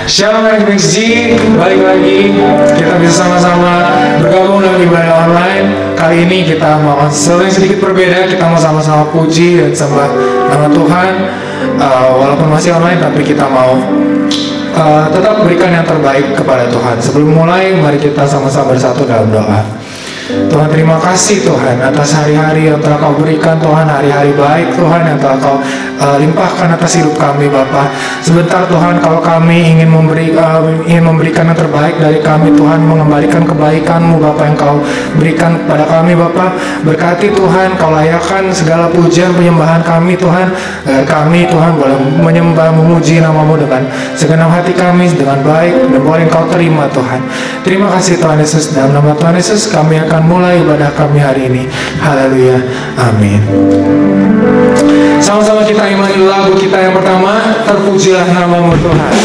Shalom MXG, balik lagi kita bisa sama-sama bergabung dalam ibadah online. Kali ini kita mau sesuatu yang sedikit berbeda. Kita mau sama-sama puji dan sembah nama Tuhan. Walaupun masih online, tapi kita mau tetap berikan yang terbaik kepada Tuhan. Sebelum mulai, mari kita sama-sama bersatu dalam doa. Tuhan, terima kasih Tuhan atas hari-hari yang telah Kau berikan Tuhan, hari-hari baik Tuhan yang telah Kau limpahkan atas hidup kami Bapa. Sebentar Tuhan, kalau kami ingin memberikan yang terbaik dari kami Tuhan, mengembalikan kebaikan-Mu Bapa yang Kau berikan kepada kami Bapa. Berkati Tuhan, Kau layakkan segala pujian penyembahan kami Tuhan, agar kami Tuhan boleh menyembah memuji nama-Mu dengan segenap hati kami dengan baik dan boleh Kau terima Tuhan. Terima kasih Tuhan Yesus, dalam nama Tuhan Yesus kami akan mulai ibadah kami hari ini. Haleluya, amin. Sama-sama kita imani lagu kita yang pertama, terpujilah nama-Mu Tuhan.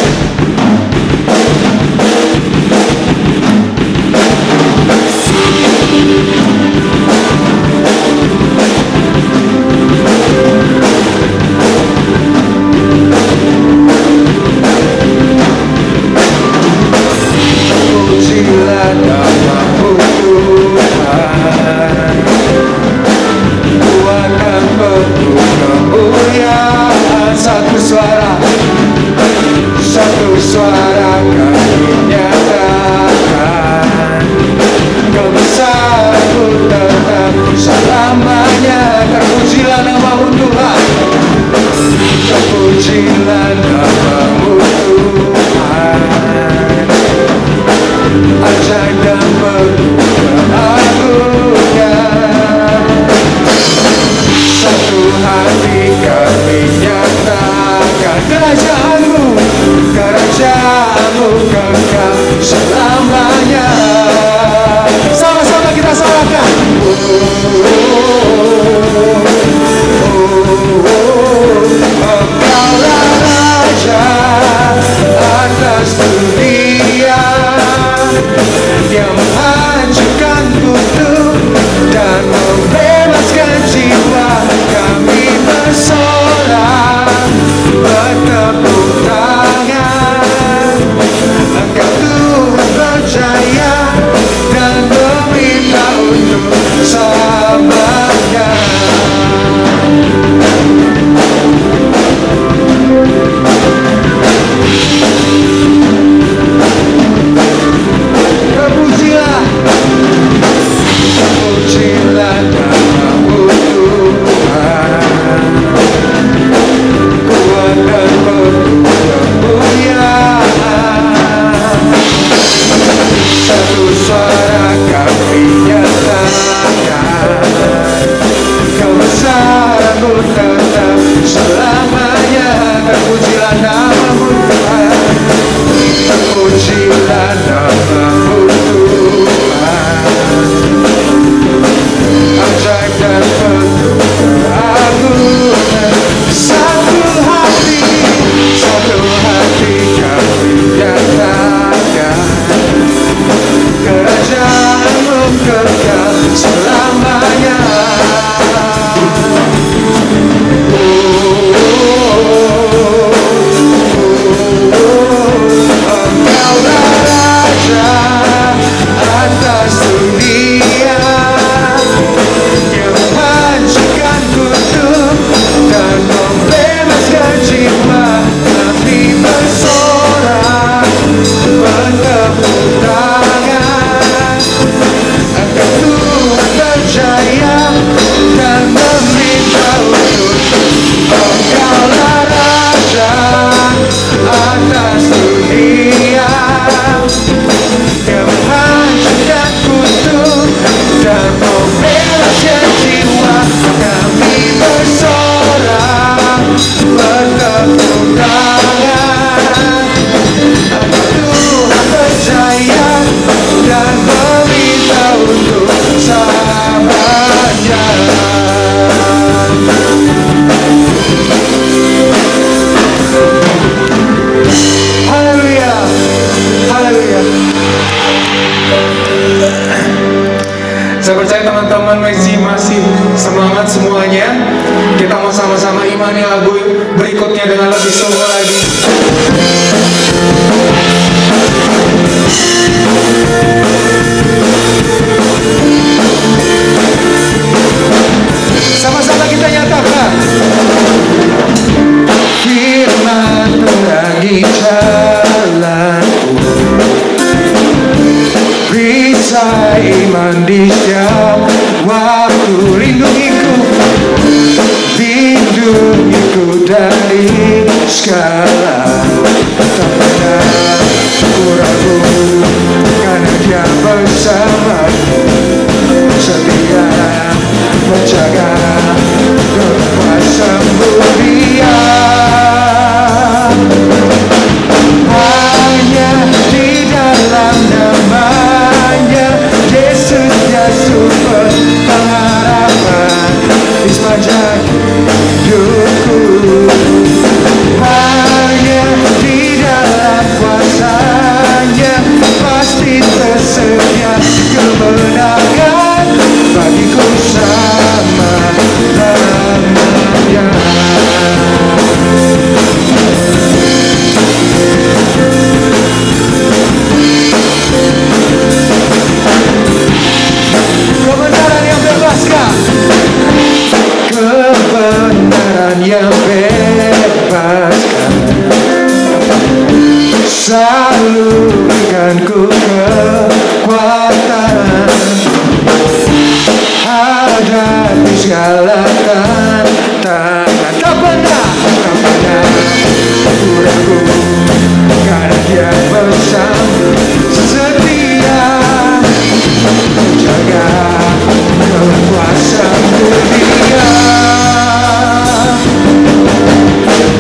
Terpujilah nama-Mu Tuhan, kuatkan penuh kemuliaan. Satu suara kami nyatakan, kebesaran-Mu tetap selamanya. Terpujilah nama-Mu Tuhan, terpujilah nama-Mu Tuhan, ajaib dan penuh keagungan. Satu hati kami nyatakan, kerajaan-Mu kekal selamanya. Sama-sama kita salahkan. Engkaulah Raja atas dunia, yang menghancurkan kutub dan membebaskan jiwa. Kami bersorak, bertepuk tangan. Engkau Tuhan berjaya dan meminta untuk selamanya. Terpujilah nama-Mu Tuhan, kuat dan penuh kemuliaan. Satu suara kami nyatakan, kebesaran-Mu tetap selamanya. Terpujilah nama-Mu Tuhan, terpujilah nama-Mu Tuhan, ajaib dan penuh keagungan. Satu hati kami nyatakan, kerajaan-Mu kekal selamanya. Engkaulah Raja atas dunia, yang menghancurkan kutub dan membebaskan jiwa. Kami bersorak, bertepuk tangan. Engkau Tuhan berjaya dan meminta untuk. Engkaulah Raja atas dunia, yang menghancurkan kutub dan membebaskan jiwa. Kami bersorak, bertepuk tangan. Tuhan berjaya dan meminta untuk selamanya. Haleluya, haleluya. Saya percaya teman-teman MXG masih semangat semuanya. Kita mau sama-sama imani lagu berikutnya dengan lebih sungguh lagi. Tuhan yang bebaskan. Salurkan ku kekuatan, hadapi segala tantangan. Tak pernah ragu, karena Dia bersama setia menjaga kekuasaan-Mu Dia.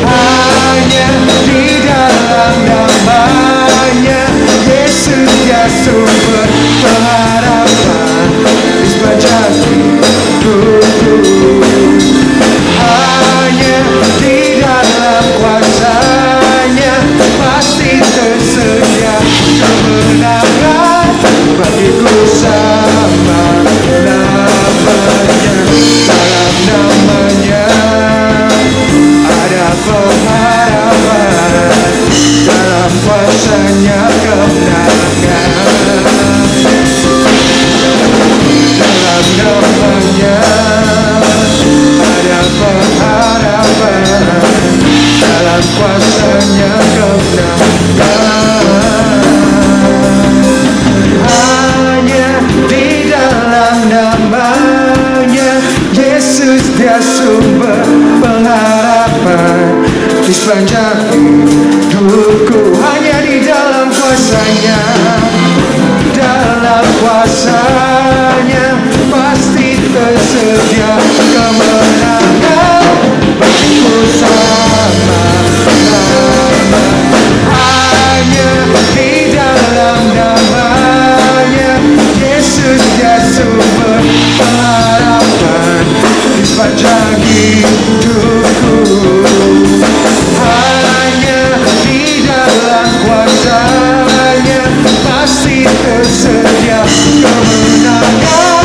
Hanya di dalam nama-Nya Yesus, Dia sumber pengharapan di sepanjang hidupku. Hanya di dalam kuasa-Nya pasti tersedia kemenangan bagiku sama namanya. Dalam namanya ada pengharapan, dalam kuasa-Nya kemenangan. Dalam namanya ada pengharapan, dalam kuasa-Nya kemenangan. Hanya di dalam nama-Nya Yesus, Dia sumber pengharapan di sepanjang hidupku. Hanya di dalam kuasa-Nya, dalam kuasa-Nya pasti tersedia kemenangan bagiku sama nama. Hanya di dalam nama-Nya Yesus, Dia sumber pengharapan di sepanjang hidupku. Hanya di dalam kuasa-Nya pasti tersedia kemenangan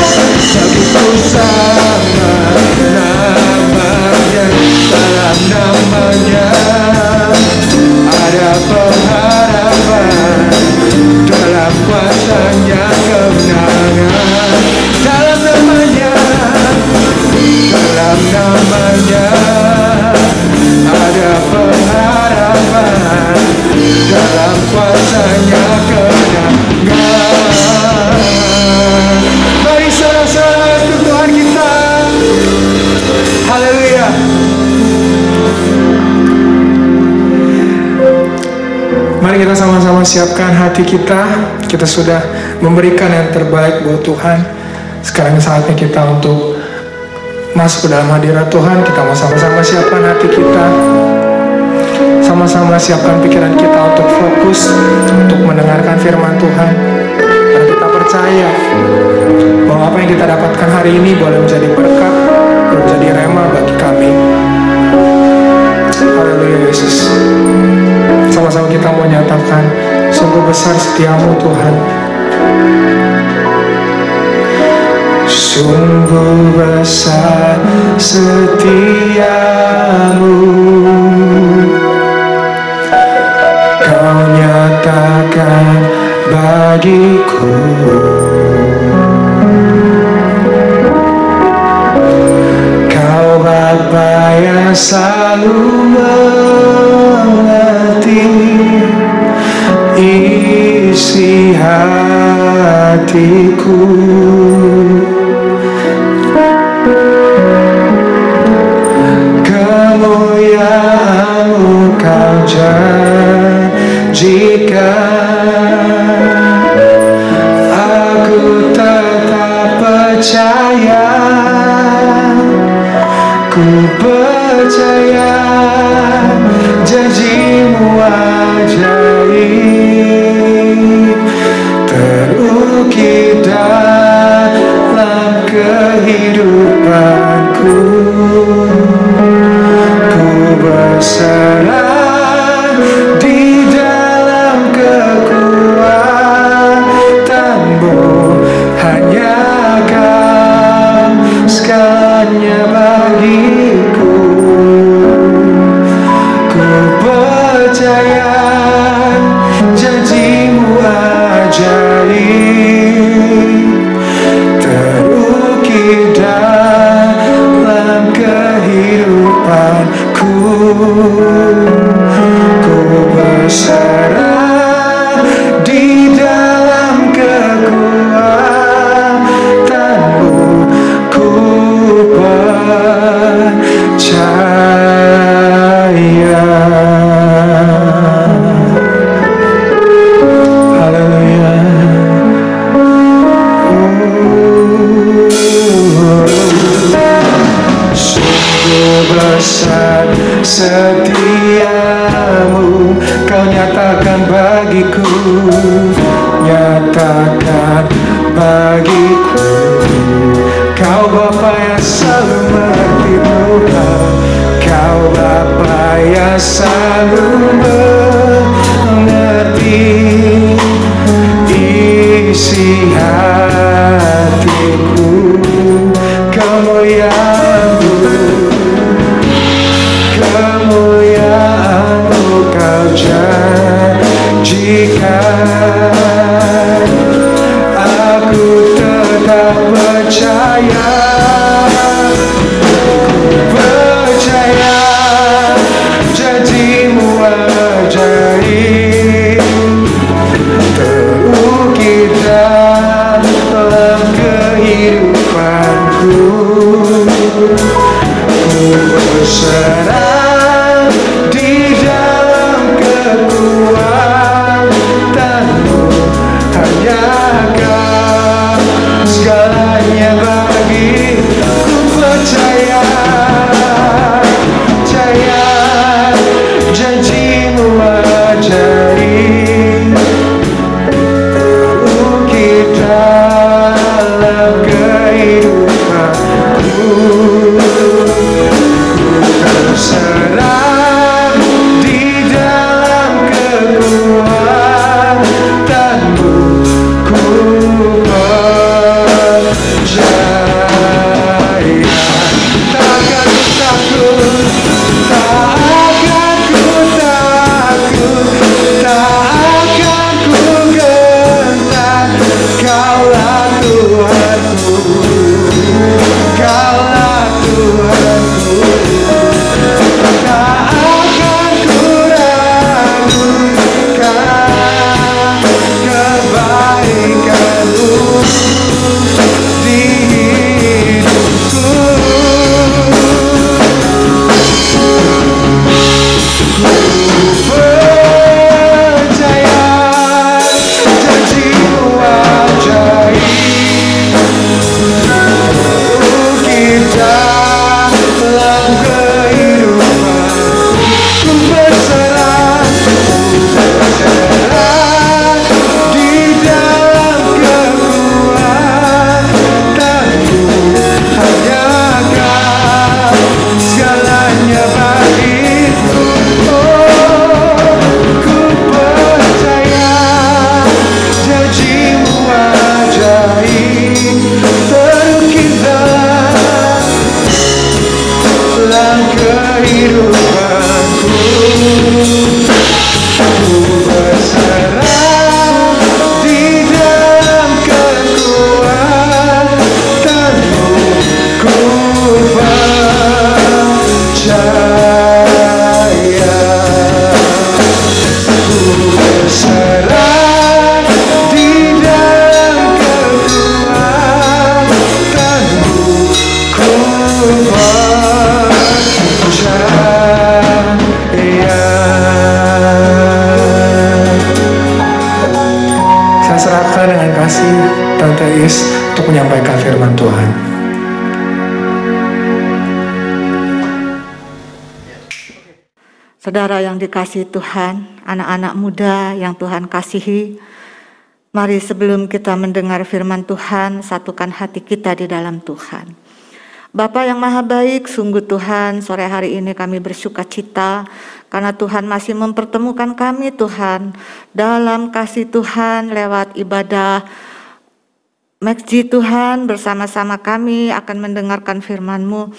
bagiku sama namanya. Dalam namanya ada pengharapan, dalam kuasa-Nya kemenangan. Dalam namanya, dalam namanya ada pengharapan, dalam kuasa-Nya kemenangan. Mari sorak-sorai untuk Tuhan kita. Haleluya. Mari kita sama-sama siapkan hati kita. Kita sudah memberikan yang terbaik buat Tuhan. Sekarang saatnya kita untuk masuk ke dalam hadirat Tuhan. Kita mau sama-sama siapkan hati kita, sama-sama siapkan pikiran kita untuk fokus, untuk mendengarkan firman Tuhan. Dan kita percaya bahwa apa yang kita dapatkan hari ini boleh menjadi berkat, boleh menjadi rema bagi kami. Haleluya Yesus. Sama-sama kita mau nyatakan, sungguh besar setiamu Tuhan. Sungguh besar setiamu, Kau nyatakan bagiku. Kau Bapa yang selalu mengerti isi hatiku. Kemuliaan-Mu Kau janjikan, aku tetap percaya, ku percaya janji-Mu ajaib terukir dalam kehidupanku. Ku berserah di dalam kekuatan-Mu, hanya Kau segalanya bagiku. Ku percaya janji-Mu ajaib terukir dalam kehidupan. setiamu kau nyatakan bagiku, nyatakan bagiku. Kau Bapa yang selalu mengerti Tuhan, kau Bapa yang selalu mengerti isi hatiku. Kemuliaan-Mu, kemuliaan-Mu kau janjikan. Aku tetap percaya, percaya janji-Mu ajaib terukir dalam kehidupanku. Ku berserah di dalam kekuatan-Mu, hanya Kau segalanya bagiku. Percaya, percaya janji-Mu ajaib terukir dalam kehidupanku. Terserah di dalam kekuatan-Mu, ku percaya. Takkan ku takut, takkan ku takut, takkan ku gentar. Kaulah Tuhanku, Kaulah Tuhanku. Tak akan ku ragukan kebaikan-Mu di hidupku. Ku percaya janji-Mu ajaib terukir dalam kehidupan. Ku berserah, berserah di dalam kekuatan-Mu, hanya Kau segalanya bagiku. Oh, ku percaya janji-Mu ajaib terukir dalam kehidupanku. Ku berserah di dalam kekuatan-Mu, ku percaya. Ku berserah di dalam kekuatan-Mu, ku Saya serahkan dengan kasih Tante Is untuk menyampaikan firman Tuhan. Saudara yang dikasihi Tuhan, anak-anak muda yang Tuhan kasihi, mari sebelum kita mendengar firman Tuhan, satukan hati kita di dalam Tuhan. Bapa yang maha baik, sungguh Tuhan, sore hari ini kami bersuka cita karena Tuhan masih mempertemukan kami Tuhan dalam kasih Tuhan lewat ibadah Masjid Tuhan. Bersama-sama kami akan mendengarkan firman-Mu.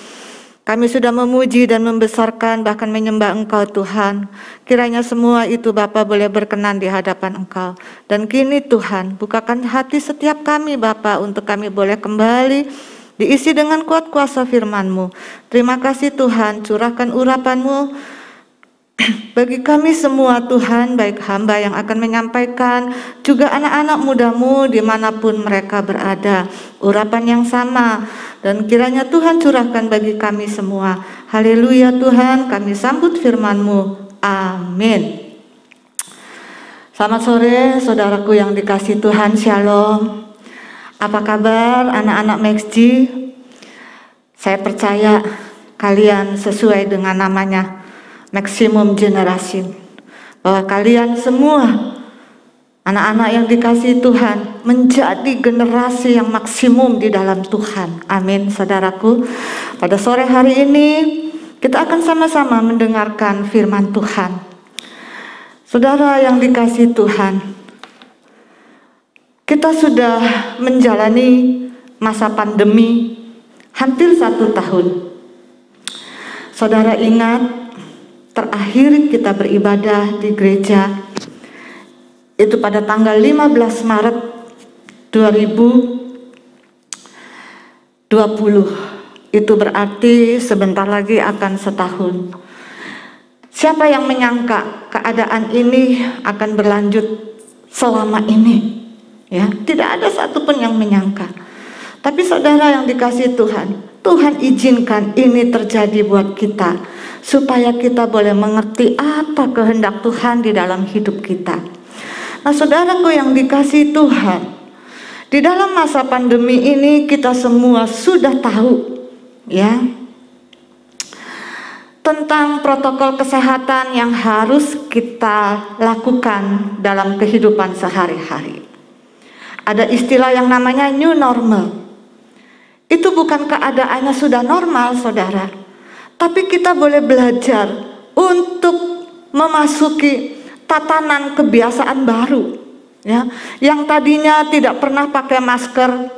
Kami sudah memuji dan membesarkan bahkan menyembah Engkau Tuhan. Kiranya semua itu Bapa boleh berkenan di hadapan Engkau. Dan kini Tuhan, bukakan hati setiap kami Bapa untuk kami boleh kembali diisi dengan kuat kuasa firman-Mu. Terima kasih Tuhan, curahkan urapan-Mu bagi kami semua Tuhan, baik hamba yang akan menyampaikan, juga anak-anak muda-Mu dimanapun mereka berada. Urapan yang sama, dan kiranya Tuhan curahkan bagi kami semua. Haleluya Tuhan, kami sambut firman-Mu. Amin. Selamat sore saudaraku yang dikasihi Tuhan, Shalom. Apa kabar anak-anak Maxji? Saya percaya kalian sesuai dengan namanya maksimum generation, bahwa kalian semua anak-anak yang dikasihi Tuhan menjadi generasi yang maksimum di dalam Tuhan. Amin, saudaraku. Pada sore hari ini kita akan sama-sama mendengarkan firman Tuhan. Saudara yang dikasihi Tuhan, kita sudah menjalani masa pandemi hampir 1 tahun. Saudara ingat terakhir kita beribadah di gereja itu pada tanggal 15 Maret 2020. Itu berarti sebentar lagi akan setahun. Siapa yang menyangka keadaan ini akan berlanjut selama ini? Ya, tidak ada satupun yang menyangka. Tapi saudara yang dikasihi Tuhan, Tuhan izinkan ini terjadi buat kita, supaya kita boleh mengerti apa kehendak Tuhan di dalam hidup kita. Nah, saudaraku yang dikasihi Tuhan, di dalam masa pandemi ini kita semua sudah tahu, ya, tentang protokol kesehatan yang harus kita lakukan dalam kehidupan sehari-hari. Ada istilah yang namanya new normal. Itu bukan keadaannya sudah normal, saudara, tapi kita boleh belajar untuk memasuki tatanan kebiasaan baru, ya, yang tadinya tidak pernah pakai masker,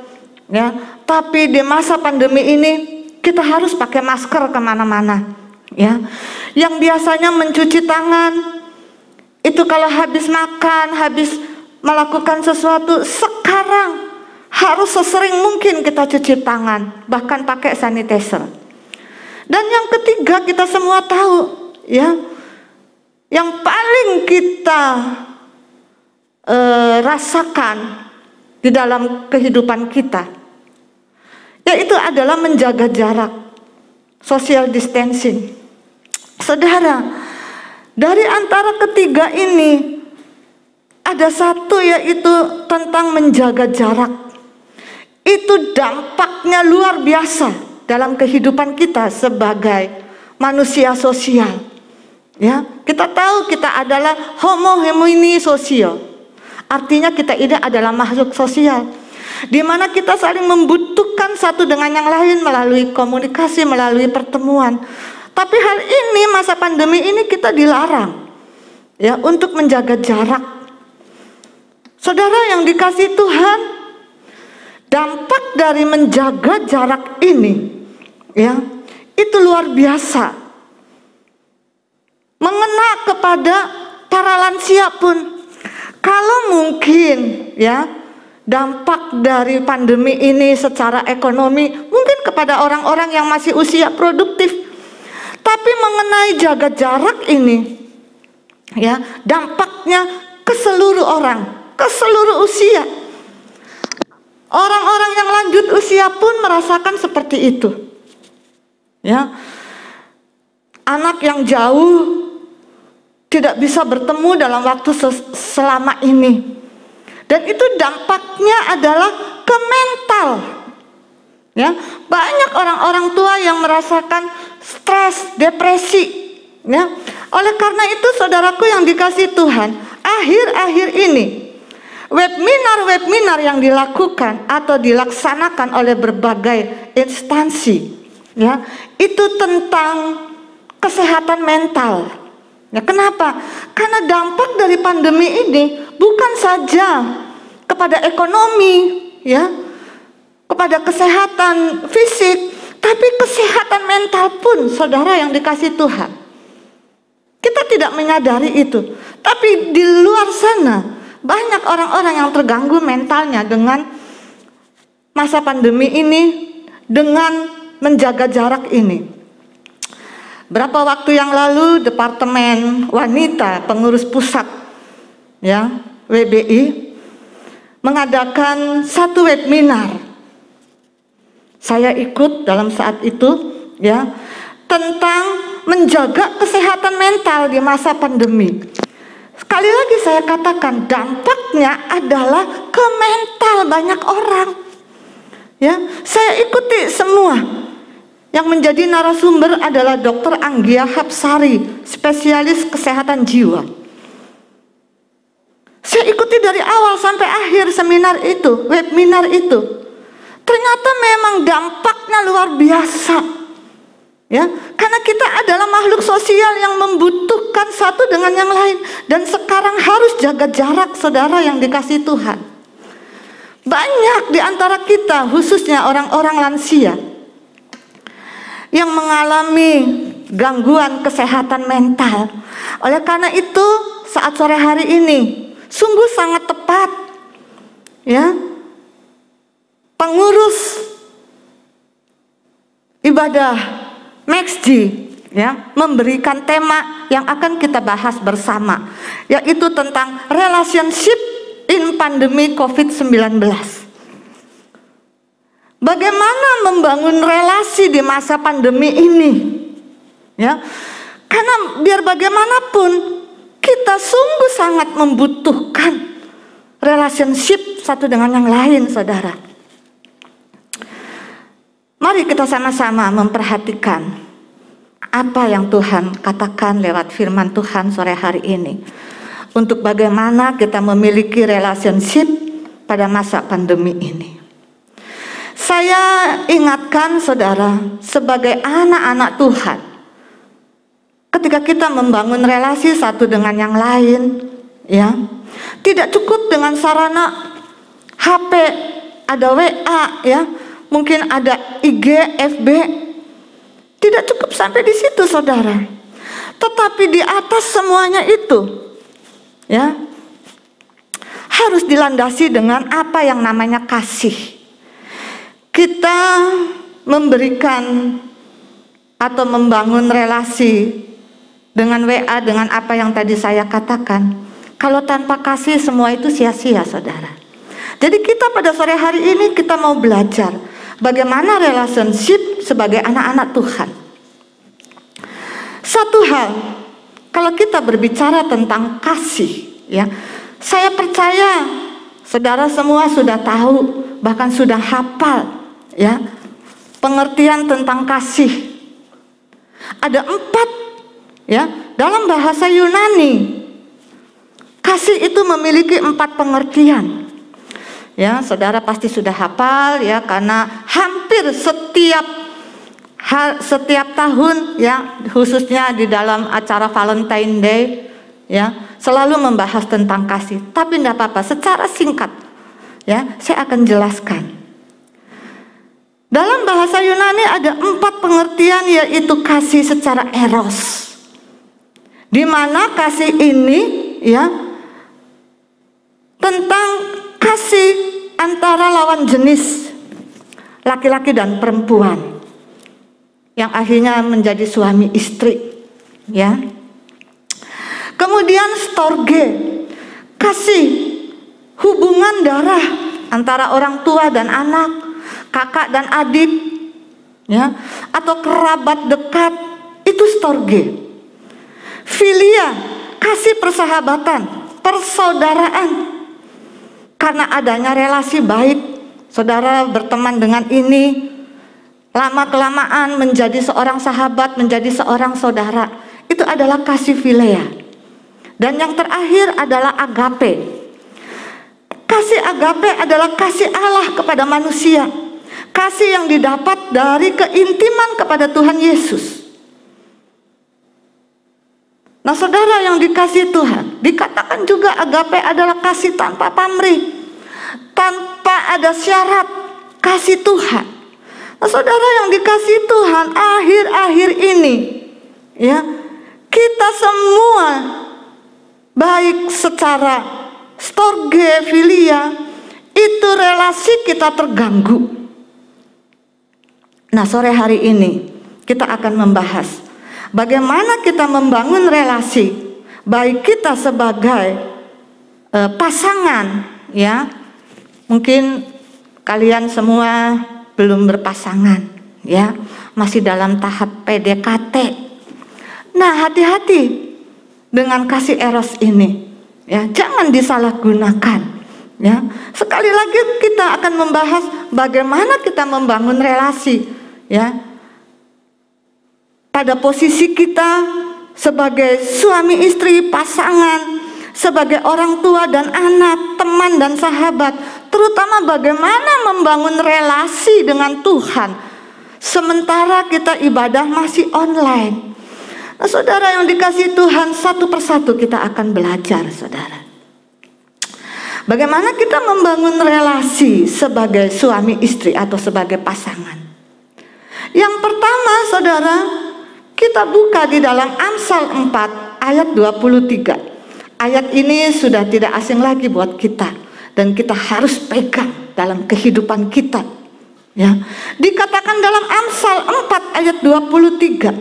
ya, tapi di masa pandemi ini kita harus pakai masker kemana-mana, ya. Yang biasanya mencuci tangan itu kalau habis makan, habis melakukan sesuatu, sekarang harus sesering mungkin kita cuci tangan, bahkan pakai sanitizer. Dan yang ketiga, kita semua tahu, ya, yang paling kita rasakan di dalam kehidupan kita, yaitu adalah menjaga jarak, social distancing. Saudara, dari antara ketiga ini ada satu, yaitu tentang menjaga jarak. Itu dampaknya luar biasa dalam kehidupan kita sebagai manusia sosial. Ya, kita tahu kita adalah homo homini sosio. Artinya kita ini adalah makhluk sosial, di mana kita saling membutuhkan satu dengan yang lain melalui komunikasi, melalui pertemuan. Tapi hal ini, masa pandemi ini kita dilarang, ya, untuk menjaga jarak. Saudara yang dikasihi Tuhan, dampak dari menjaga jarak ini, ya, itu luar biasa. Mengena kepada para lansia pun. Kalau mungkin, ya, dampak dari pandemi ini secara ekonomi mungkin kepada orang-orang yang masih usia produktif. Tapi mengenai jaga jarak ini, ya, dampaknya ke seluruh orang, ke seluruh usia. Orang-orang yang lanjut usia pun merasakan seperti itu. Ya. Anak yang jauh tidak bisa bertemu dalam waktu selama ini. Dan itu dampaknya adalah ke mental. Ya, banyak orang-orang tua yang merasakan stres, depresi. Ya. Oleh karena itu, saudaraku yang dikasihi Tuhan, akhir-akhir ini webinar yang dilakukan atau dilaksanakan oleh berbagai instansi, ya, itu tentang kesehatan mental. Ya, kenapa? Karena dampak dari pandemi ini bukan saja kepada ekonomi, ya, kepada kesehatan fisik, tapi kesehatan mental pun, saudara yang dikasihi Tuhan. Kita tidak menyadari itu, tapi di luar sana banyak orang-orang yang terganggu mentalnya dengan masa pandemi ini, dengan menjaga jarak ini. Berapa waktu yang lalu Departemen Wanita Pengurus Pusat, ya, WBI, mengadakan satu webinar. Saya ikut dalam saat itu, ya, tentang menjaga kesehatan mental di masa pandemi. Sekali lagi saya katakan, dampaknya adalah ke mental banyak orang. Ya, saya ikuti semua. Yang menjadi narasumber adalah Dr. Anggia Hapsari, spesialis kesehatan jiwa. Saya ikuti dari awal sampai akhir seminar itu, webinar itu. Ternyata memang dampaknya luar biasa. Ya, karena kita adalah makhluk sosial yang membutuhkan satu dengan yang lain, dan sekarang harus jaga jarak, saudara yang dikasihi Tuhan. Banyak di antara kita, khususnya orang-orang lansia, yang mengalami gangguan kesehatan mental. Oleh karena itu, saat sore hari ini sungguh sangat tepat, ya, pengurus ibadah MaxD, ya, memberikan tema yang akan kita bahas bersama, yaitu tentang relationship in pandemi COVID-19. Bagaimana membangun relasi di masa pandemi ini, ya? Karena biar bagaimanapun kita sungguh sangat membutuhkan relationship satu dengan yang lain, saudara. Mari kita sama-sama memperhatikan apa yang Tuhan katakan lewat firman Tuhan sore hari ini, untuk bagaimana kita memiliki relationship pada masa pandemi ini. Saya ingatkan saudara, sebagai anak-anak Tuhan, ketika kita membangun relasi satu dengan yang lain, ya, tidak cukup dengan sarana HP, ada WA, ya, mungkin ada IG, FB. Tidak cukup sampai di situ, saudara. Tetapi di atas semuanya itu, ya, harus dilandasi dengan apa yang namanya kasih. Kita memberikan atau membangun relasi dengan WA, dengan apa yang tadi saya katakan. Kalau tanpa kasih semua itu sia-sia, saudara. Jadi kita pada sore hari ini kita mau belajar bagaimana relationship sebagai anak-anak Tuhan. Satu hal, kalau kita berbicara tentang kasih, ya, saya percaya saudara semua sudah tahu, bahkan sudah hafal, ya, pengertian tentang kasih. Ada 4, ya, dalam bahasa Yunani. Kasih itu memiliki 4 pengertian. Ya, saudara pasti sudah hafal, ya, karena hampir setiap tahun, ya, khususnya di dalam acara Valentine Day, ya, selalu membahas tentang kasih. Tapi tidak apa-apa, secara singkat, ya, saya akan jelaskan. Dalam bahasa Yunani ada 4 pengertian, yaitu kasih secara eros, di mana kasih ini, ya, tentang kasih antara lawan jenis, laki-laki dan perempuan, yang akhirnya menjadi suami istri, ya. Kemudian storge, kasih hubungan darah antara orang tua dan anak, kakak dan adik, ya, atau kerabat dekat, itu storge. Filia, kasih persahabatan, persaudaraan. Karena adanya relasi baik, saudara berteman dengan ini, lama-kelamaan menjadi seorang sahabat, menjadi seorang saudara. Itu adalah kasih filea. Dan yang terakhir adalah agape. Kasih agape adalah kasih Allah kepada manusia. Kasih yang didapat dari keintiman kepada Tuhan Yesus. Nah, saudara yang dikasihi Tuhan, dikatakan juga agape adalah kasih tanpa pamrih, tanpa ada syarat, kasih Tuhan. Nah, saudara yang dikasihi Tuhan, akhir-akhir ini, ya, kita semua baik secara storge, filia, itu relasi kita terganggu. Nah, sore hari ini kita akan membahas bagaimana kita membangun relasi, baik kita sebagai pasangan, ya. Mungkin kalian semua belum berpasangan, ya, masih dalam tahap PDKT. Nah, hati-hati dengan kasih eros ini, ya, jangan disalahgunakan, ya. Sekali lagi kita akan membahas bagaimana kita membangun relasi, ya, pada posisi kita sebagai suami istri, pasangan, sebagai orang tua dan anak, teman dan sahabat, terutama bagaimana membangun relasi dengan Tuhan sementara kita ibadah masih online. Nah, saudara yang dikasihi Tuhan, satu persatu kita akan belajar, saudara. Bagaimana kita membangun relasi sebagai suami istri atau sebagai pasangan. Yang pertama, saudara, kita buka di dalam Amsal 4 ayat 23. Ayat ini sudah tidak asing lagi buat kita dan kita harus pegang dalam kehidupan kita. Ya, dikatakan dalam Amsal 4 ayat 23,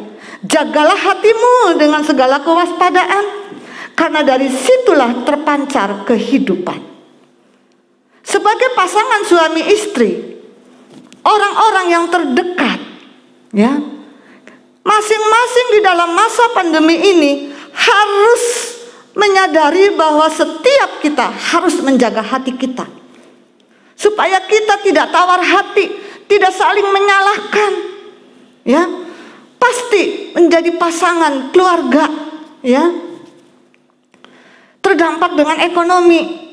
jagalah hatimu dengan segala kewaspadaan, karena dari situlah terpancar kehidupan. Sebagai pasangan suami istri, orang-orang yang terdekat, ya, masing-masing di dalam masa pandemi ini harus menyadari bahwa setiap kita harus menjaga hati kita, supaya kita tidak tawar hati, tidak saling menyalahkan, ya. Pasti menjadi pasangan keluarga, ya, terdampak dengan ekonomi,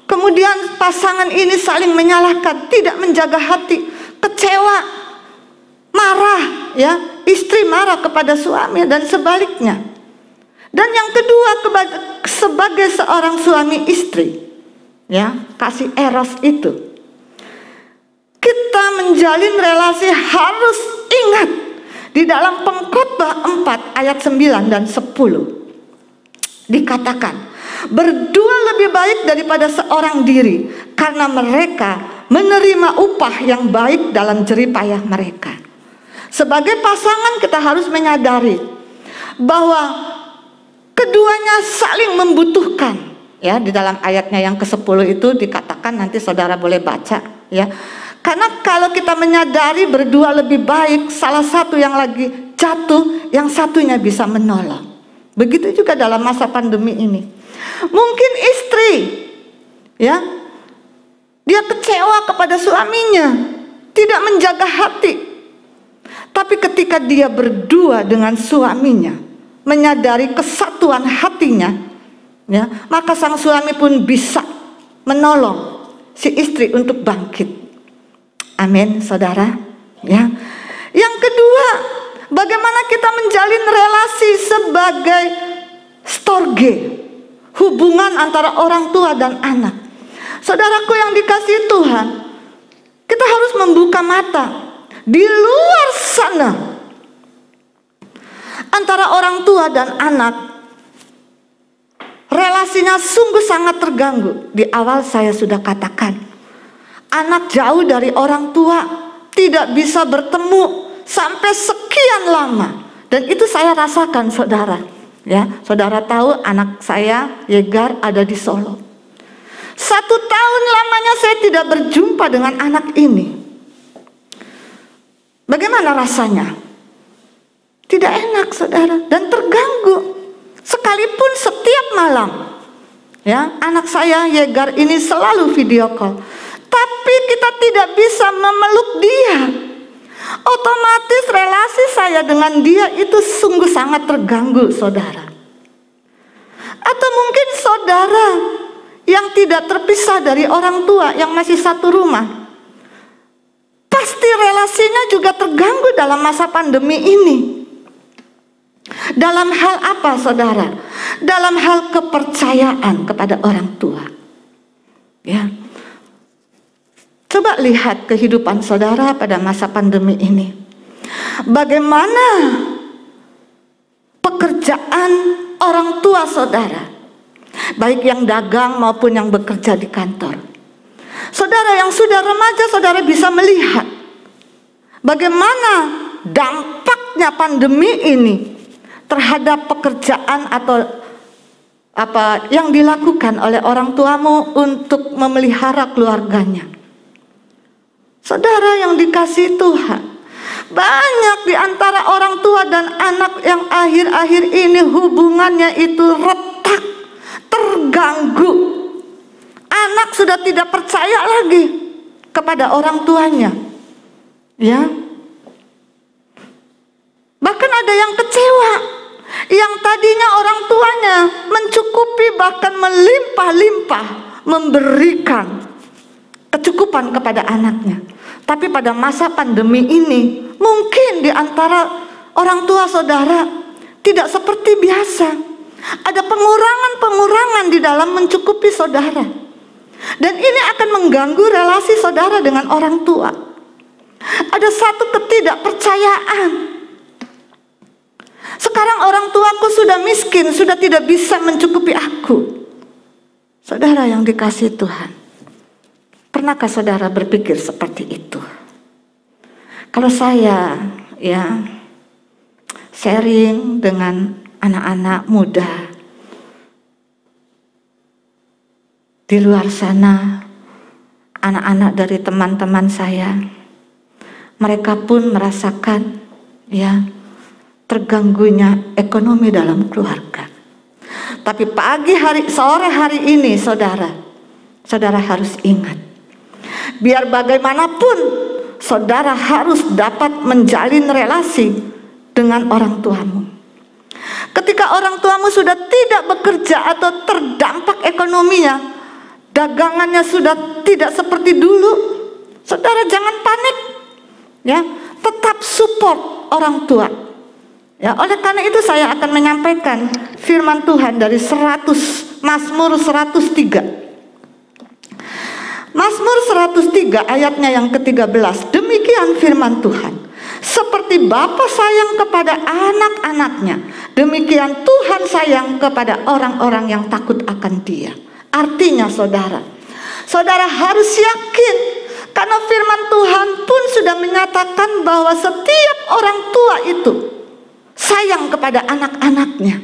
kemudian pasangan ini saling menyalahkan, tidak menjaga hati, kecewa, marah, ya, istri marah kepada suami dan sebaliknya. Dan yang kedua, sebagai seorang suami istri, ya, kasih eros itu, kita menjalin relasi harus ingat di dalam Pengkhotbah 4 ayat 9 dan 10 dikatakan, berdua lebih baik daripada seorang diri, karena mereka menerima upah yang baik dalam jerih payah mereka. Sebagai pasangan kita harus menyadari bahwa keduanya saling membutuhkan, ya. Di dalam ayatnya yang ke-10 itu dikatakan, nanti saudara boleh baca, ya. Karena kalau kita menyadari berdua lebih baik, salah satu yang lagi jatuh, yang satunya bisa menolong. Begitu juga dalam masa pandemi ini. Mungkin istri, ya, dia kecewa kepada suaminya, tidak menjaga hati. Tapi ketika dia berdua dengan suaminya, menyadari kesatuan hatinya, ya, maka sang suami pun bisa menolong si istri untuk bangkit. Amin, saudara, ya. Yang kedua, bagaimana kita menjalin relasi sebagai storge, hubungan antara orang tua dan anak. Saudaraku yang dikasihi Tuhan, kita harus membuka mata. Di luar sana, antara orang tua dan anak, relasinya sungguh sangat terganggu. Di awal saya sudah katakan, anak jauh dari orang tua, tidak bisa bertemu sampai sekian lama. Dan itu saya rasakan, saudara, ya. Saudara tahu anak saya Yegar ada di Solo. 1 tahun lamanya saya tidak berjumpa dengan anak ini. Bagaimana rasanya? Tidak enak, saudara, dan terganggu. Sekalipun setiap malam, ya, anak saya Yegar ini selalu video call, tapi kita tidak bisa memeluk dia. Otomatis relasi saya dengan dia itu sungguh sangat terganggu, saudara. Atau mungkin saudara yang tidak terpisah dari orang tua, yang masih satu rumah, pasti relasinya juga terganggu dalam masa pandemi ini. Dalam hal apa, saudara? Dalam hal kepercayaan kepada orang tua, ya. Coba lihat kehidupan saudara pada masa pandemi ini. Bagaimana pekerjaan orang tua saudara, baik yang dagang maupun yang bekerja di kantor. Saudara yang sudah remaja, saudara bisa melihat bagaimana dampaknya pandemi ini terhadap pekerjaan atau apa yang dilakukan oleh orang tuamu untuk memelihara keluarganya. Saudara yang dikasihi Tuhan, banyak di antara orang tua dan anak yang akhir-akhir ini hubungannya itu retak, terganggu. Anak sudah tidak percaya lagi kepada orang tuanya, ya. Bahkan ada yang kecewa, yang tadinya orang tuanya mencukupi bahkan melimpah-limpah memberikan kecukupan kepada anaknya. Tapi pada masa pandemi ini, mungkin di antara orang tua saudara tidak seperti biasa. Ada pengurangan-pengurangan di dalam mencukupi saudara. Dan ini akan mengganggu relasi saudara dengan orang tua. Ada satu ketidakpercayaan. Sekarang orang tuaku sudah miskin, sudah tidak bisa mencukupi aku. Saudara yang dikasihi Tuhan, pernahkah saudara berpikir seperti itu? Kalau saya sharing dengan anak-anak muda di luar sana, anak-anak dari teman-teman saya, mereka pun merasakan terganggunya ekonomi dalam keluarga. Tapi sore hari ini saudara harus ingat, biar bagaimanapun saudara harus dapat menjalin relasi dengan orang tuamu. Ketika orang tuamu sudah tidak bekerja atau terdampak ekonominya, dagangannya sudah tidak seperti dulu, saudara jangan panik, tetap support orang tua. Oleh karena itu saya akan menyampaikan firman Tuhan dari Mazmur 103. Mazmur 103 ayatnya yang ke-13. Demikian firman Tuhan. Seperti Bapa sayang kepada anak-anaknya, demikian Tuhan sayang kepada orang-orang yang takut akan Dia. Artinya saudara harus yakin, karena firman Tuhan pun sudah menyatakan bahwa setiap orang tua itu sayang kepada anak-anaknya.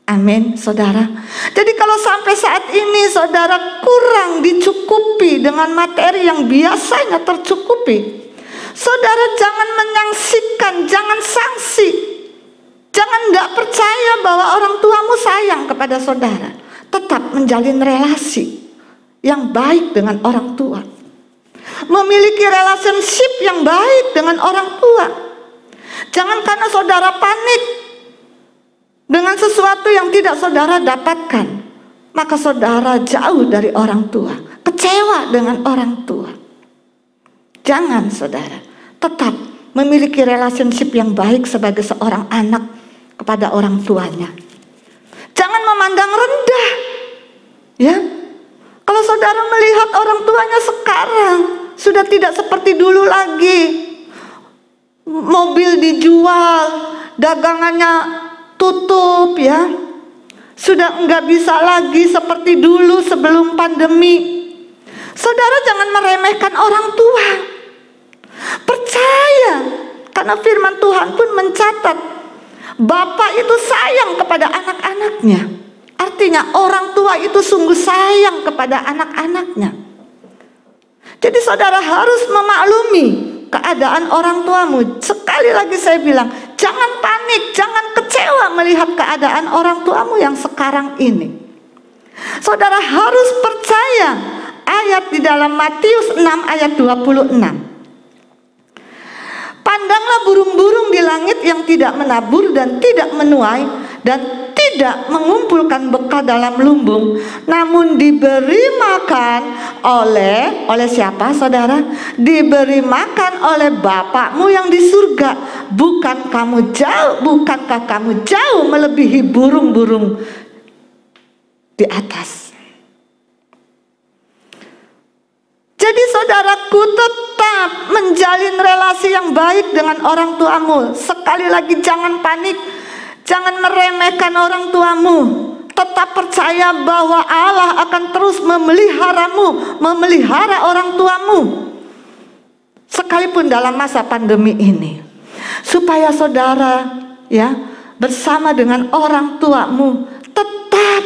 Amin, saudara. Jadi kalau sampai saat ini saudara kurang dicukupi dengan materi yang biasanya tercukupi, saudara jangan menyaksikan, jangan sanksi, jangan gak percaya bahwa orang tuamu sayang kepada saudara. Tetap menjalin relasi yang baik dengan orang tua, memiliki relationship yang baik dengan orang tua. Jangan karena saudara panik dengan sesuatu yang tidak saudara dapatkan, maka saudara jauh dari orang tua, kecewa dengan orang tua. Jangan saudara, tetap memiliki relationship yang baik sebagai seorang anak kepada orang tuanya. Jangan memandang rendah, Kalau saudara melihat orang tuanya sekarang sudah tidak seperti dulu lagi, mobil dijual, dagangannya tutup, sudah enggak bisa lagi seperti dulu sebelum pandemi. Saudara jangan meremehkan orang tua. Percaya, karena firman Tuhan pun mencatat Bapa itu sayang kepada anak-anaknya. Artinya orang tua itu sungguh sayang kepada anak-anaknya. Jadi saudara harus memaklumi keadaan orang tuamu. Sekali lagi saya bilang, jangan panik, jangan kecewa melihat keadaan orang tuamu yang sekarang ini. Saudara harus percaya ayat di dalam Matius 6 ayat 26. Pandanglah burung-burung di langit yang tidak menabur dan tidak menuai dan tidak mengumpulkan bekal dalam lumbung, namun diberi makan oleh siapa saudara? Diberi makan oleh Bapakmu yang di surga. Bukankah kamu jauh melebihi burung-burung di atas? Jadi saudaraku, tetap menjalin relasi yang baik dengan orang tuamu. Sekali lagi jangan panik, jangan meremehkan orang tuamu. Tetap percaya bahwa Allah akan terus memeliharamu, memelihara orang tuamu, sekalipun dalam masa pandemi ini. Supaya saudara bersama dengan orang tuamu tetap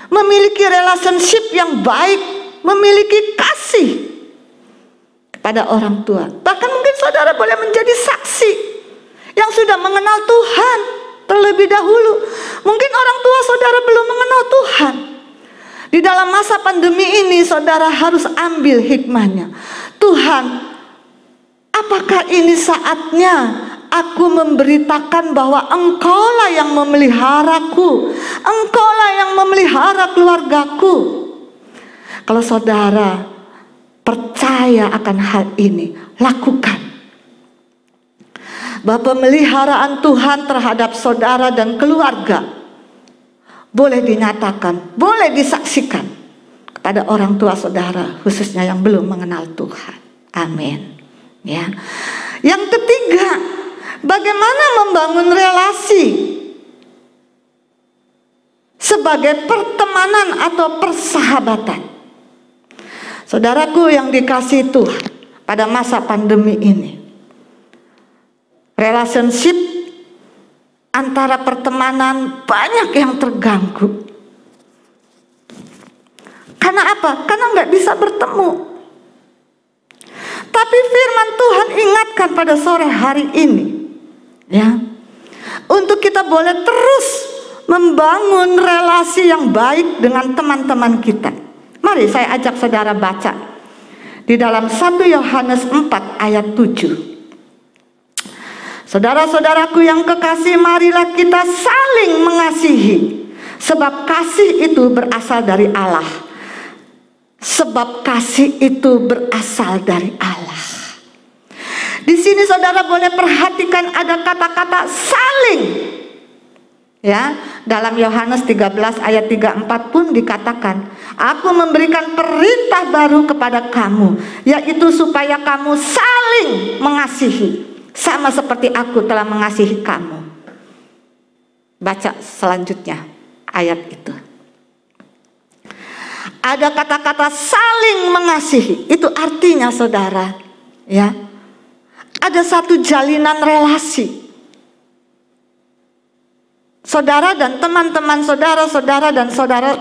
memiliki relationship yang baik, memiliki kasih pada orang tua. Bahkan mungkin saudara boleh menjadi saksi yang sudah mengenal Tuhan terlebih dahulu. Mungkin orang tua saudara belum mengenal Tuhan. Di dalam masa pandemi ini saudara harus ambil hikmahnya. Tuhan, apakah ini saatnya aku memberitakan bahwa Engkaulah yang memeliharaku, Engkaulah yang memelihara keluargaku. Kalau saudara percaya akan hal ini, lakukan. Bahwa pemeliharaan Tuhan terhadap saudara dan keluarga boleh dinyatakan, boleh disaksikan kepada orang tua saudara, khususnya yang belum mengenal Tuhan. Amin. Ya. Yang ketiga, bagaimana membangun relasi sebagai pertemanan atau persahabatan. Saudaraku yang dikasihi Tuhan, pada masa pandemi ini, relationship antara pertemanan banyak yang terganggu. Karena apa? Karena nggak bisa bertemu. Tapi firman Tuhan ingatkan pada sore hari ini, ya, untuk kita boleh terus membangun relasi yang baik dengan teman-teman kita. Mari saya ajak saudara baca di dalam 1 Yohanes 4 ayat 7. Saudara-saudaraku yang kekasih, marilah kita saling mengasihi, sebab kasih itu berasal dari Allah. Sebab kasih itu berasal dari Allah. Di sini saudara boleh perhatikan ada kata-kata saling. Ya, dalam Yohanes 13 ayat 34 pun dikatakan, aku memberikan perintah baru kepada kamu, yaitu supaya kamu saling mengasihi, sama seperti aku telah mengasihi kamu. Baca selanjutnya ayat itu. Ada kata-kata saling mengasihi. Itu artinya saudara, ya, ada satu jalinan relasi. Saudara dan teman-teman saudara, saudara dan saudara,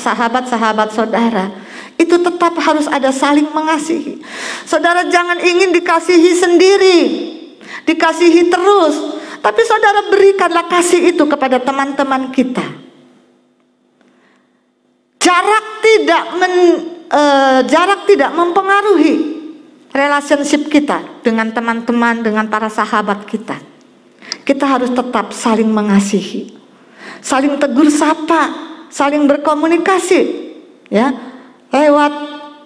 sahabat-sahabat saudara, itu tetap harus ada saling mengasihi. Saudara jangan ingin dikasihi sendiri, dikasihi terus, tapi saudara berikanlah kasih itu kepada teman-teman kita. Jarak tidak mempengaruhi relationship kita dengan teman-teman, dengan para sahabat kita. Kita harus tetap saling mengasihi, saling tegur sapa, saling berkomunikasi, ya, lewat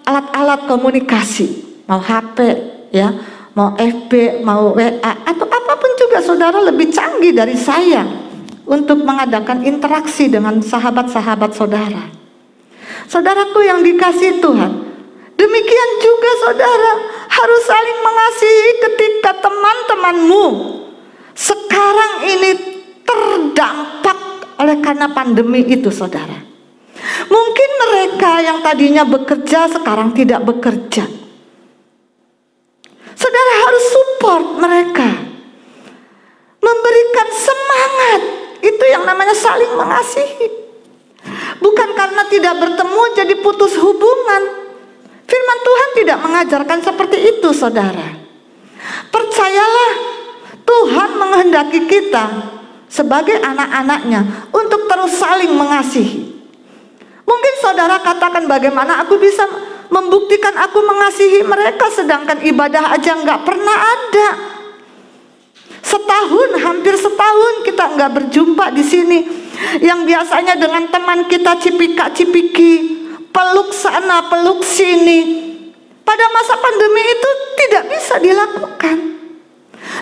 alat-alat komunikasi, mau HP, ya, mau FB, mau WA, atau apapun juga saudara lebih canggih dari saya untuk mengadakan interaksi dengan sahabat-sahabat saudara. Saudaraku yang dikasihi Tuhan, demikian juga saudara harus saling mengasihi ketika teman-temanmu sekarang ini terdampak oleh karena pandemi itu saudara. Mungkin mereka yang tadinya bekerja sekarang tidak bekerja. Saudara harus support mereka, memberikan semangat. Itu yang namanya saling mengasihi. Bukan karena tidak bertemu jadi putus hubungan. Firman Tuhan tidak mengajarkan seperti itu saudara. Percayalah, Tuhan menghendaki kita sebagai anak-anaknya untuk terus saling mengasihi. Mungkin saudara katakan, bagaimana aku bisa membuktikan aku mengasihi mereka sedangkan ibadah aja nggak pernah ada. Hampir setahun kita nggak berjumpa di sini. Yang biasanya dengan teman kita cipika-cipiki, peluk sana, peluk sini. Pada masa pandemi itu tidak bisa dilakukan.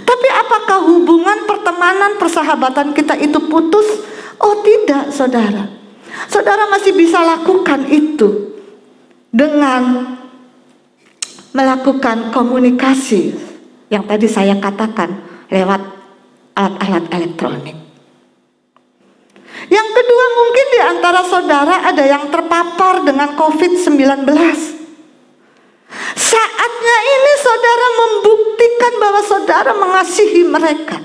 Tapi apakah hubungan pertemanan, persahabatan kita itu putus? Oh tidak saudara. Saudara masih bisa lakukan itu dengan melakukan komunikasi yang tadi saya katakan lewat alat-alat elektronik. Yang kedua, mungkin di antara saudara ada yang terpapar dengan COVID-19. Saatnya ini saudara membuktikan bahwa saudara mengasihi mereka.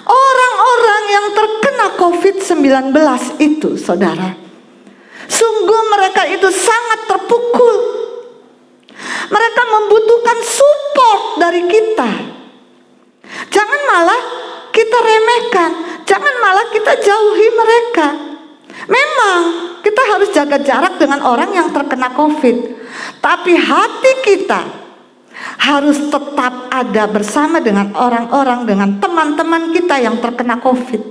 Orang-orang yang terkena COVID-19 itu saudara, sungguh mereka itu sangat terpukul. Mereka membutuhkan support dari kita. Jangan malah kita remehkan, jangan malah kita jauhi mereka. Memang kita harus jaga jarak dengan orang yang terkena COVID, tapi hati kita, harus tetap ada bersama dengan orang-orang, dengan teman-teman kita yang terkena COVID.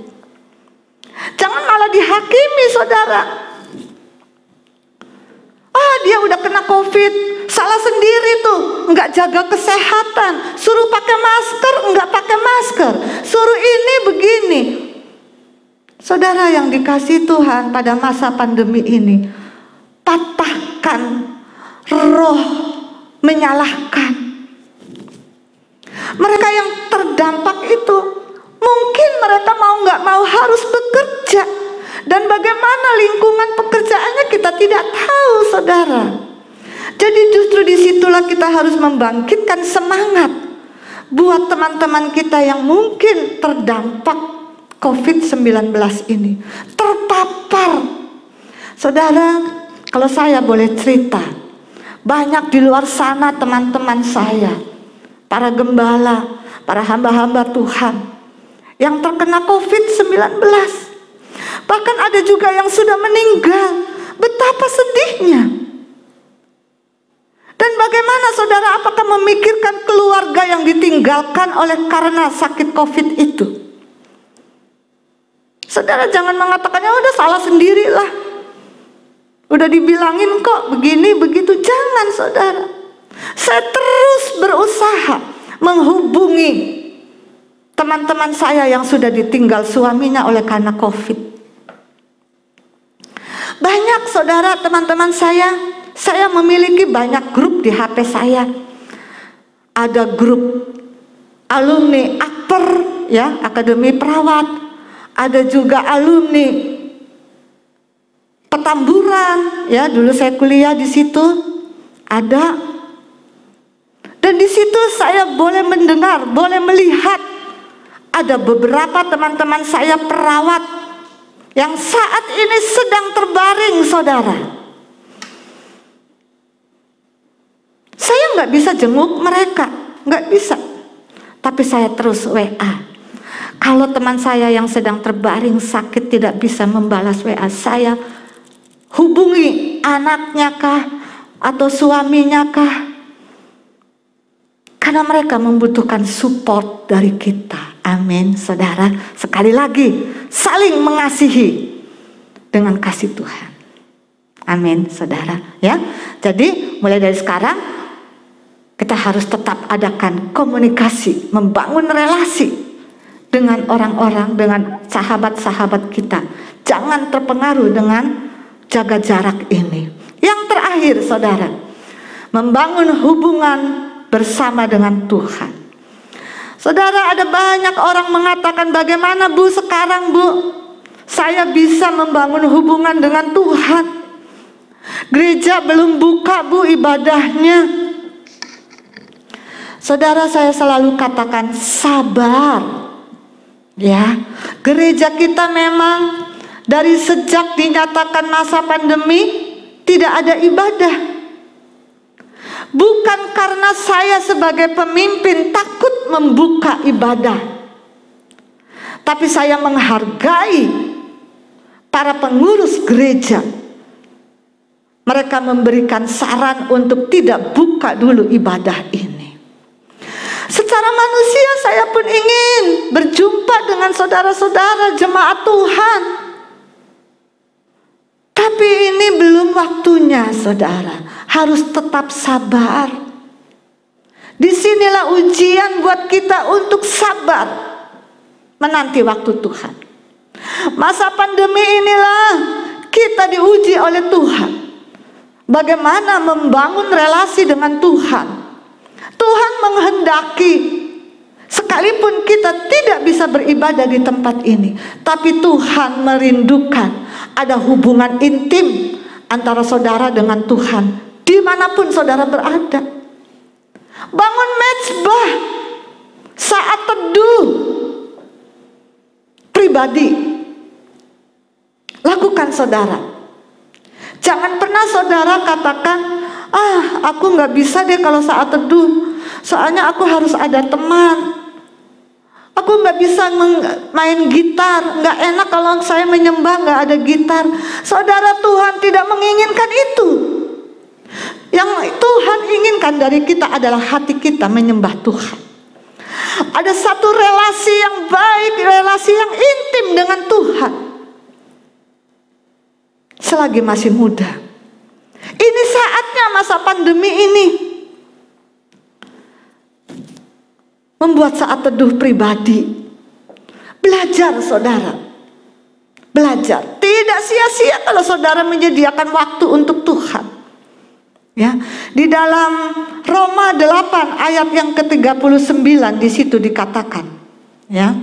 Jangan malah dihakimi, saudara. Dia udah kena COVID, salah sendiri tuh, nggak jaga kesehatan, suruh pakai masker, nggak pakai masker, suruh ini begini. Saudara yang dikasihi Tuhan, pada masa pandemi ini, patahkan roh menyalahkan. Mereka yang terdampak itu, mungkin mereka mau nggak mau harus bekerja. Dan bagaimana lingkungan pekerjaannya kita tidak tahu, saudara. Jadi justru disitulah kita harus membangkitkan semangat buat teman-teman kita yang mungkin terdampak COVID-19 ini, terpapar. Saudara, kalau saya boleh cerita, banyak di luar sana teman-teman saya, para gembala, para hamba-hamba Tuhan yang terkena COVID-19. Bahkan ada juga yang sudah meninggal. Betapa sedihnya. Dan bagaimana saudara, apakah memikirkan keluarga yang ditinggalkan oleh karena sakit COVID itu? Saudara jangan mengatakan, ya udah salah sendirilah, udah dibilangin kok begini begitu. Jangan, saudara. Saya terus berusaha menghubungi teman-teman saya yang sudah ditinggal suaminya oleh karena COVID. Banyak, saudara, teman-teman saya memiliki banyak grup di HP saya. Ada grup alumni Akper, ya, Akademi Perawat. Ada juga alumni Petamburan, ya, dulu saya kuliah di situ. Ada. Dan di situ saya boleh mendengar, boleh melihat ada beberapa teman-teman saya perawat yang saat ini sedang terbaring, saudara. Saya nggak bisa jenguk mereka, nggak bisa. Tapi saya terus WA. Kalau teman saya yang sedang terbaring sakit tidak bisa membalas WA saya, hubungi anaknya kah atau suaminya kah? Karena mereka membutuhkan support dari kita. Amin, saudara. Sekali lagi, saling mengasihi dengan kasih Tuhan. Amin, saudara. Ya, jadi mulai dari sekarang kita harus tetap adakan komunikasi, membangun relasi dengan orang-orang, dengan sahabat-sahabat kita. Jangan terpengaruh dengan jaga jarak ini. Yang terakhir, saudara, membangun hubungan bersama dengan Tuhan. Saudara, ada banyak orang mengatakan, bagaimana Bu sekarang, Bu? Saya bisa membangun hubungan dengan Tuhan. Gereja belum buka, Bu, ibadahnya. Saudara, saya selalu katakan sabar. Ya, gereja kita memang dari sejak dinyatakan masa pandemi tidak ada ibadah. Bukan karena saya sebagai pemimpin takut membuka ibadah, tapi saya menghargai para pengurus gereja. Mereka memberikan saran untuk tidak buka dulu ibadah ini. Secara manusia saya pun ingin berjumpa dengan saudara-saudara jemaat Tuhan. Tapi ini belum waktunya, saudara. Harus tetap sabar. Disinilah ujian buat kita untuk sabar menanti waktu Tuhan. Masa pandemi inilah kita diuji oleh Tuhan. Bagaimana membangun relasi dengan Tuhan. Tuhan menghendaki, sekalipun kita tidak bisa beribadah di tempat ini, tapi Tuhan merindukan ada hubungan intim antara saudara dengan Tuhan. Dimanapun saudara berada, bangun mezbah, saat teduh pribadi, lakukan, saudara. Jangan pernah saudara katakan, aku nggak bisa deh kalau saat teduh, soalnya aku harus ada teman. Aku nggak bisa main gitar, nggak enak kalau saya menyembah nggak ada gitar. Saudara, Tuhan tidak menginginkan itu. Yang Tuhan inginkan dari kita adalah hati kita menyembah Tuhan. Ada satu relasi yang baik, relasi yang intim dengan Tuhan. Selagi masih muda. Ini saatnya masa pandemi ini. Membuat saat teduh pribadi. Belajar saudara. Belajar. Tidak sia-sia kalau saudara menyediakan waktu untuk Tuhan. Ya, di dalam Roma 8 ayat yang ke-39 di situ dikatakan, ya.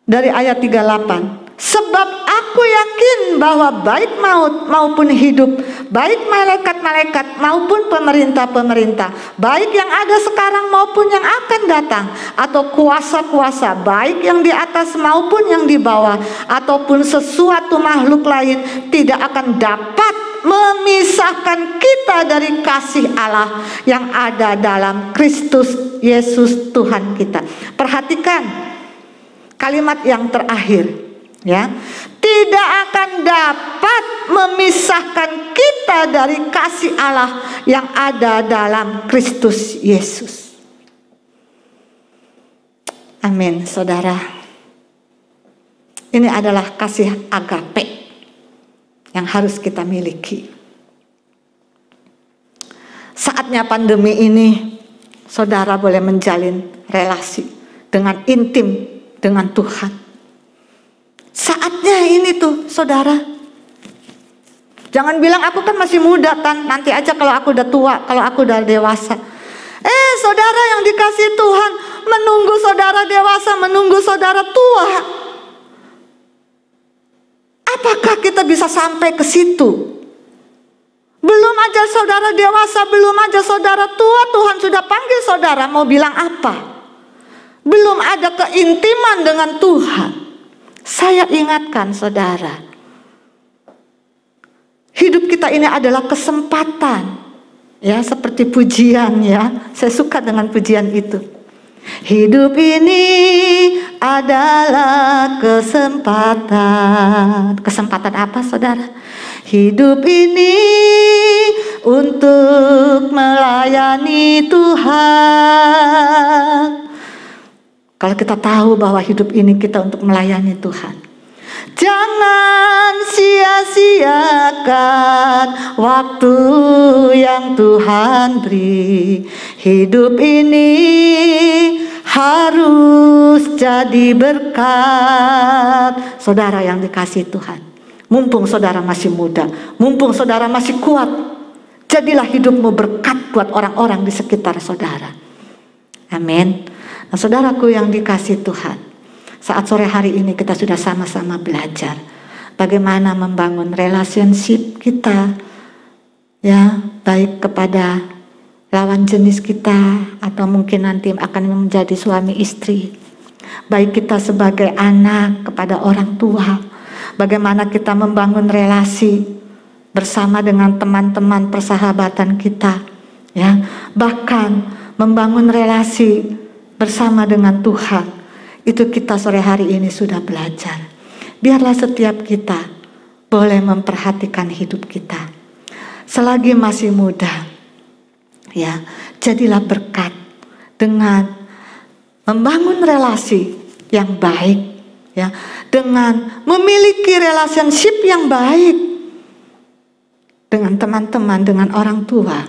Dari ayat 38. Sebab aku yakin bahwa baik maut maupun hidup, baik malaikat-malaikat maupun pemerintah-pemerintah, baik yang ada sekarang maupun yang akan datang, atau kuasa-kuasa, baik yang di atas maupun yang di bawah, ataupun sesuatu makhluk lain, tidak akan dapat memisahkan kita dari kasih Allah yang ada dalam Kristus Yesus Tuhan kita. Perhatikan kalimat yang terakhir. Ya, tidak akan dapat memisahkan kita dari kasih Allah yang ada dalam Kristus Yesus. Amin, saudara. Ini adalah kasih agape yang harus kita miliki. Saatnya pandemi ini, saudara boleh menjalin relasi dengan intim dengan Tuhan. Saatnya ini tuh saudara. Jangan bilang aku kan masih muda Tan, nanti aja kalau aku udah tua, kalau aku udah dewasa. Saudara yang dikasihi Tuhan, menunggu saudara dewasa, menunggu saudara tua. Apakah kita bisa sampai ke situ? Belum aja saudara dewasa, belum aja saudara tua, Tuhan sudah panggil saudara, mau bilang apa? Belum ada keintiman dengan Tuhan. Saya ingatkan saudara, hidup kita ini adalah kesempatan. Ya, seperti pujian ya. Saya suka dengan pujian itu. Hidup ini adalah kesempatan. Kesempatan apa saudara? Hidup ini untuk melayani Tuhan. Kalau kita tahu bahwa hidup ini kita untuk melayani Tuhan, jangan sia-siakan waktu yang Tuhan beri. Hidup ini harus jadi berkat. Saudara yang dikasihi Tuhan, mumpung saudara masih muda, mumpung saudara masih kuat, jadilah hidupmu berkat buat orang-orang di sekitar saudara. Amin. Nah, saudaraku yang dikasihi Tuhan, saat sore hari ini kita sudah sama-sama belajar bagaimana membangun relationship kita, ya, baik kepada lawan jenis kita atau mungkin nanti akan menjadi suami istri, baik kita sebagai anak kepada orang tua, bagaimana kita membangun relasi bersama dengan teman-teman persahabatan kita, ya, bahkan membangun relasi bersama dengan Tuhan. Itu kita sore hari ini sudah belajar. Biarlah setiap kita boleh memperhatikan hidup kita selagi masih muda, ya, jadilah berkat dengan membangun relasi yang baik, ya, dengan memiliki relationship yang baik dengan teman-teman, dengan orang tua,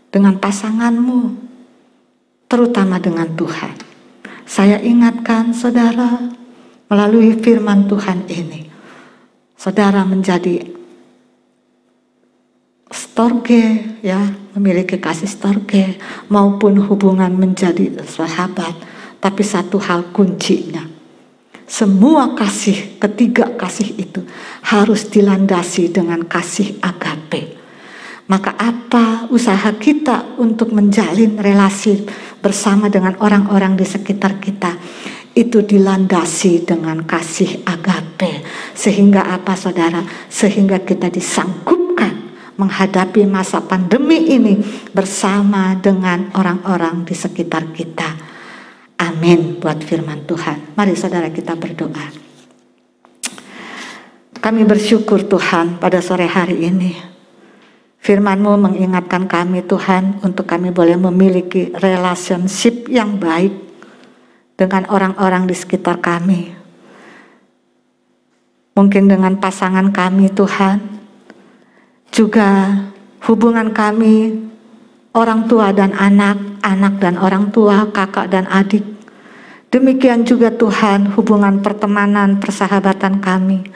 dengan pasanganmu, terutama dengan Tuhan. Saya ingatkan saudara, melalui firman Tuhan ini, saudara menjadi storge, ya, memiliki kasih storge, maupun hubungan menjadi sahabat. Tapi satu hal kuncinya, semua kasih, ketiga kasih itu harus dilandasi dengan kasih agape. Maka apa usaha kita untuk menjalin relasi bersama dengan orang-orang di sekitar kita, itu dilandasi dengan kasih agape. Sehingga apa saudara? Sehingga kita disanggupkan menghadapi masa pandemi ini bersama dengan orang-orang di sekitar kita. Amin buat firman Tuhan. Mari saudara kita berdoa. Kami bersyukur Tuhan pada sore hari ini Firman-Mu mengingatkan kami Tuhan untuk kami boleh memiliki relationship yang baik dengan orang-orang di sekitar kami. Mungkin dengan pasangan kami Tuhan, juga hubungan kami orang tua dan anak, anak dan orang tua, kakak dan adik. Demikian juga Tuhan hubungan pertemanan, persahabatan kami.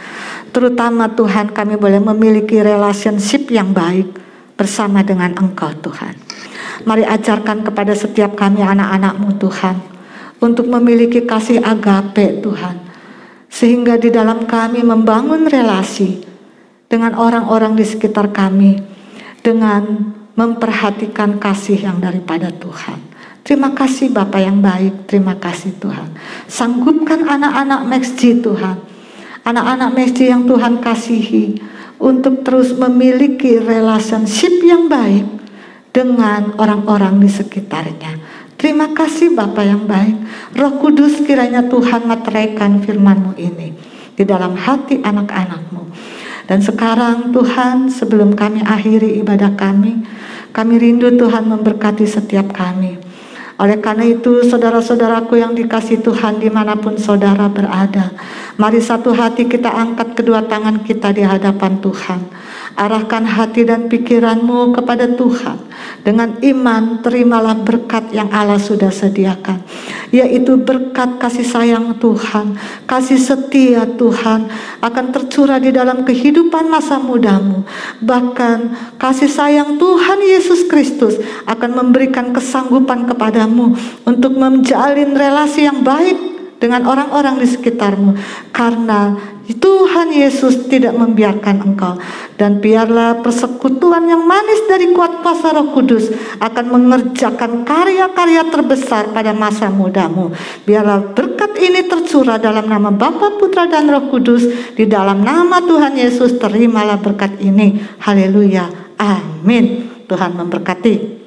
Terutama Tuhan kami boleh memiliki relationship yang baik bersama dengan Engkau Tuhan. Mari ajarkan kepada setiap kami anak-anak-Mu Tuhan untuk memiliki kasih agape Tuhan. Sehingga di dalam kami membangun relasi dengan orang-orang di sekitar kami dengan memperhatikan kasih yang daripada Tuhan. Terima kasih Bapa yang baik, terima kasih Tuhan. Sanggupkan anak-anak MaxG Tuhan, anak-anak MaxG yang Tuhan kasihi, untuk terus memiliki relationship yang baik dengan orang-orang di sekitarnya. Terima kasih Bapa yang baik. Roh Kudus kiranya Tuhan meteraikan firman-Mu ini di dalam hati anak-anak-Mu. Dan sekarang Tuhan, sebelum kami akhiri ibadah kami rindu Tuhan memberkati setiap kami. Oleh karena itu saudara-saudaraku yang dikasihi Tuhan dimanapun saudara berada, mari satu hati kita angkat kedua tangan kita di hadapan Tuhan. Arahkan hati dan pikiranmu kepada Tuhan. Dengan iman terimalah berkat yang Allah sudah sediakan, yaitu berkat kasih sayang Tuhan, kasih setia Tuhan akan tercurah di dalam kehidupan masa mudamu. Bahkan kasih sayang Tuhan Yesus Kristus akan memberikan kesanggupan kepadamu untuk menjalin relasi yang baik dengan orang-orang di sekitarmu, karena Tuhan Yesus tidak membiarkan engkau. Dan biarlah persekutuan yang manis dari kuat kuasa Roh Kudus akan mengerjakan karya-karya terbesar pada masa mudamu. Biarlah berkat ini tercurah dalam nama Bapa, Putra dan Roh Kudus. Di dalam nama Tuhan Yesus terimalah berkat ini. Haleluya, amin. Tuhan memberkati.